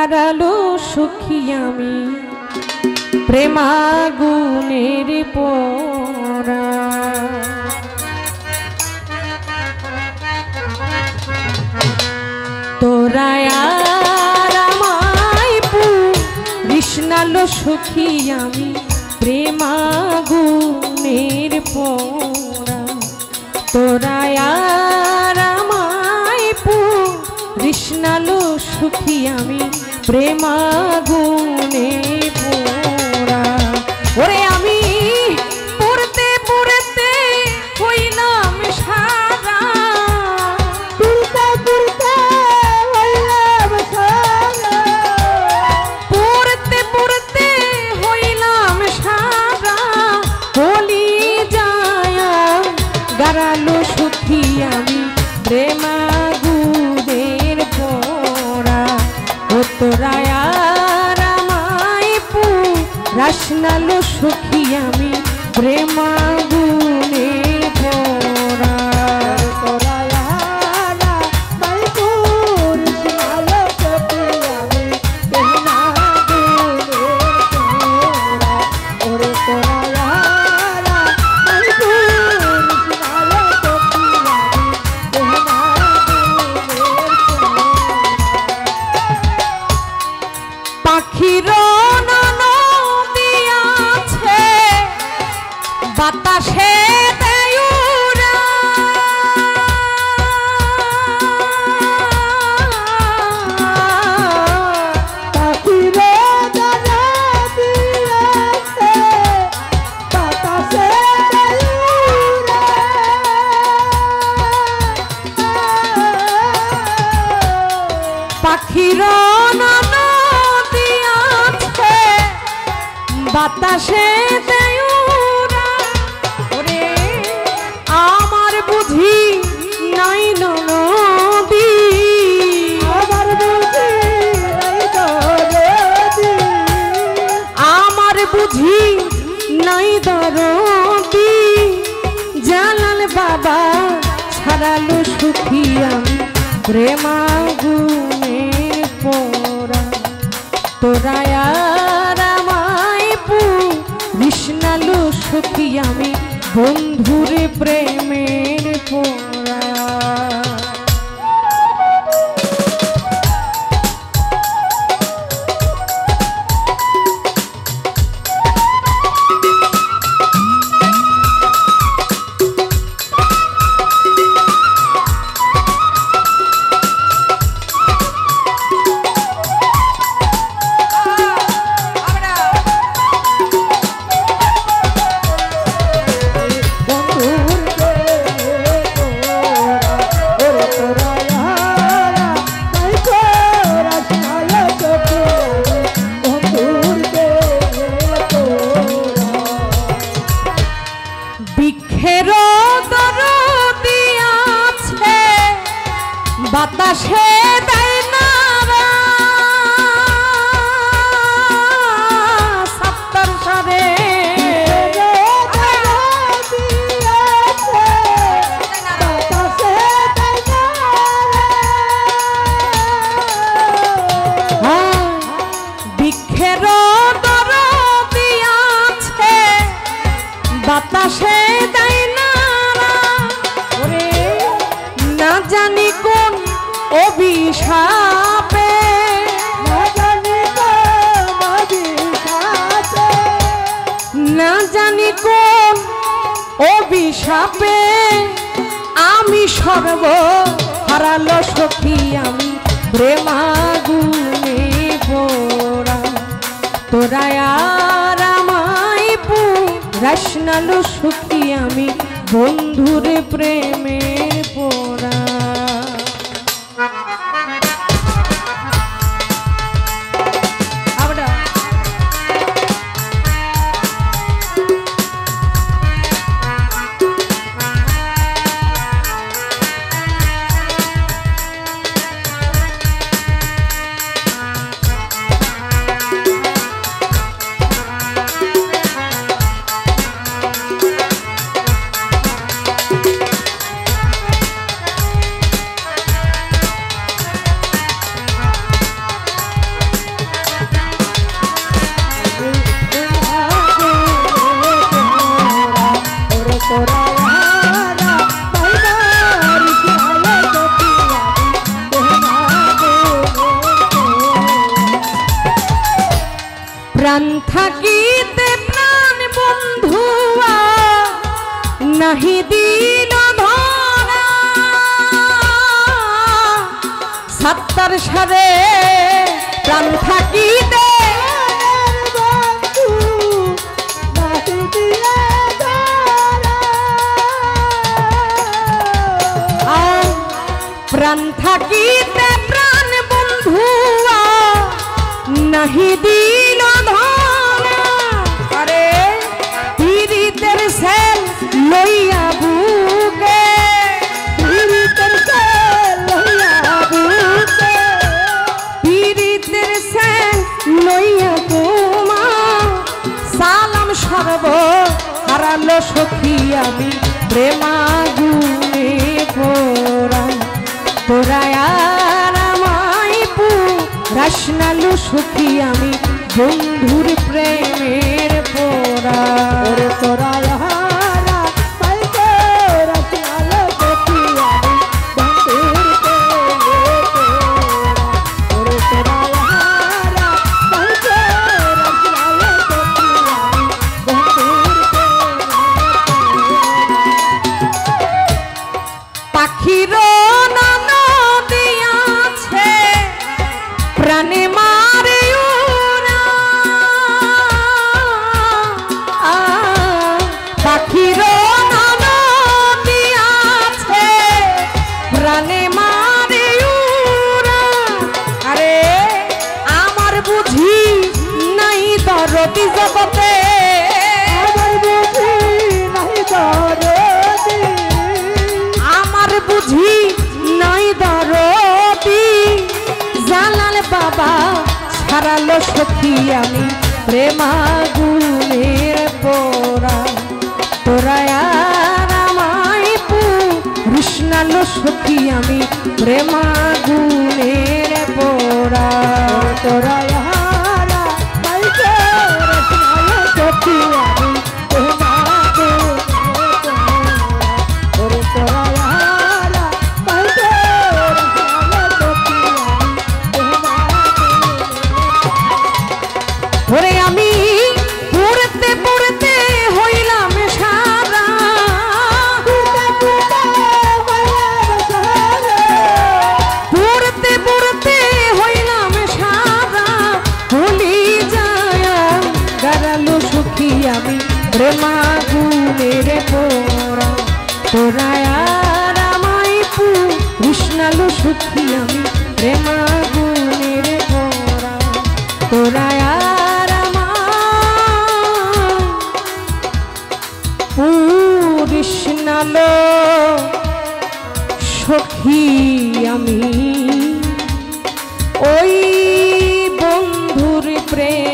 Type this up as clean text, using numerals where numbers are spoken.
হারালো সুখী আমি প্রেমাগুনের পোড়া। তোরা আর আমায় পুরিশনালো সুখী আমি প্রেমাগুনের পোড়া। তোরা আর আমায় পুরিশনালো সুখী আমি প্রেমাগুনে পোড়া। ওরে আমি পড়তে পড়তে হইলাম সারা, পড়তে পড়তে হইলাম সারা, পড়তে পড়তে হইলাম সারা। বলি যায় গারালো সুখী আমি প্রেমাগুনের পোড়া। ও তোরা আর আমায় পুরাশনালো সুখী আমি প্রেমাগুনের পোড়া। তোরা আর আমায় পুরাশনালো সুখী আমি প্রেমাগুনের পোড়া। ওরে তোরা আর আমায় পুরাশনালো সুখী আমি প্রেমাগুনের পোড়া। পাখির নদিয়াছে বাতাসে দেউরা, পাখির নদিয়াছে বাতাসে দেউরা। পাখির বাতাসে দেউরা। ওরে আমার বুঝি নাই নদী, আমার বুঝি নাই দরদি, আমার বুঝি নাই দরদি। জালাল বাবা ছাড়ালো সুখী আমি প্রেমাগুনের পোড়া। তোরা আর আমায় পুরিশনালো সুখী আমি বন্ধুর প্রেমের পোড়া। বাতাসে দেয় না সপ্তর সারে, বৃক্ষের দরদি আছে বাতাসে দেয় না। ওরে না জানি কোন অভিশাপে, না জানি কোন অভিশাপে, না জানি কোন অভিশাপে আমি সর্ব হারালো সখী আমি প্রেমাগুনে পোড়া। তোরা আর আমায় পুরাশনালো সুখী আমি বন্ধুর প্রেমের পোড়া। থাকিতে প্রাণ বন্ধুয়া নাহি দিল ধরা সাত্তার সারে প্রাণ থাকিতে প্রাণ থাকিতে প্রাণ বন্ধুয়া নাহি দিল ধরা আরে পীড়িতের সেল লইয়া বুকে পীড়িতের সেল লইয়া বুকে পীড়িতের সেল লইয়া তোমা সালাম সর্ব হারালো সখী আমি প্রেমাগুনে পোড়া তোরা আর আমায় রাসনালু সুখী আমি বন্ধুর প্রেমের পোড়া তোরা পাখির প্রাণে মারে ওরা পাখির নদী আছে প্রাণে মারে ওরা আরে আমার বুঝি নাই দরদি জগতে আমার বুঝি নাই দরদি আমার বুঝি নাই দরদি জালাল বাবা ছাড়ালো সখী আমি প্রেমাগুনের পোড়া তোরা আর আমায় কৃষ্ণালো সখী আমি প্রেমাগুনের পোড়া তোরা সখী আমি ওরে আমি পড়তে পড়তে হইলাম সারা পড়তে পড়তে হইলাম সারা হলি যায় গারালো সুখী আমি প্রেমাগুনের পোড়া তোরা আর আমায় কৃষ্ণালো সুখী আমি প্রেমাগুনের পোড়া তোরা কৃষ্ণালো সখী আমি ওই বন্ধুর প্রেম